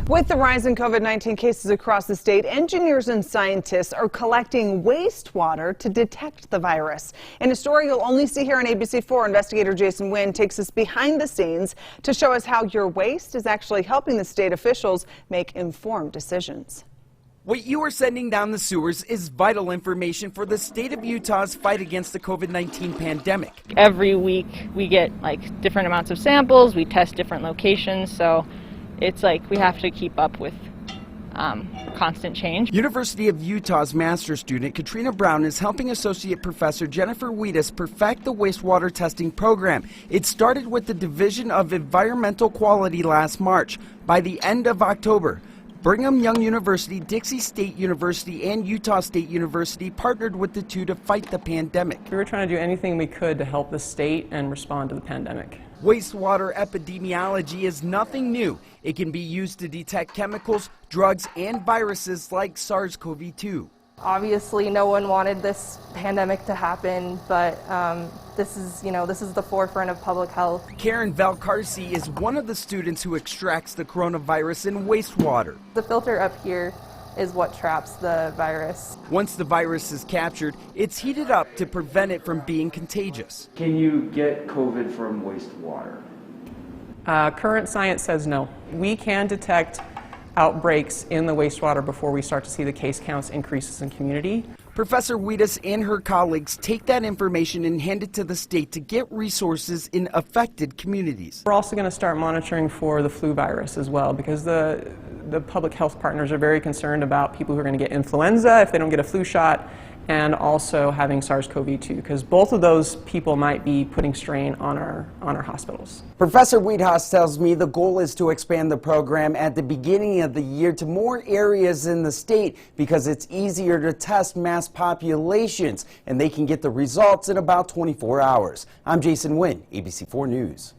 With the rise in COVID-19 cases across the state, engineers and scientists are collecting wastewater to detect the virus. In a story you'll only see here on ABC4, investigator Jason Wynn takes us behind the scenes to show us how your waste is actually helping the state officials make informed decisions. What you are sending down the sewers is vital information for the state of Utah's fight against the COVID-19 pandemic. Every week we get different amounts of samples, we test different locations, so it's we have to keep up with constant change. University of Utah's master's student Katrina Brown is helping Associate Professor Jennifer Wheatus perfect the wastewater testing program. It started with the Division of Environmental Quality last March. By the end of October, Brigham Young University, Dixie State University, and Utah State University partnered with the two to fight the pandemic. We were trying to do anything we could to help the state and respond to the pandemic. Wastewater epidemiology is nothing new. It can be used to detect chemicals, drugs, and viruses like SARS-CoV-2. Obviously, no one wanted this pandemic to happen, but this is the forefront of public health. Karen Valcarce is one of the students who extracts the coronavirus in wastewater. The filter up here is what traps the virus. Once the virus is captured, it's heated up to prevent it from being contagious. Can you get COVID from wastewater? Current science says no. We can detect outbreaks in the wastewater before we start to see the case counts increases in community. Professor Wheatus and her colleagues take that information and hand it to the state to get resources in affected communities. We're also going to start monitoring for the flu virus as well, because the public health partners are very concerned about people who are going to get influenza if they don't get a flu shot, and also having SARS-CoV-2, because both of those people might be putting strain on our hospitals. Professor Wheatus tells me the goal is to expand the program at the beginning of the year to more areas in the state because it's easier to test mass populations and they can get the results in about 24 hours. I'm Jason Wynn, ABC4 News.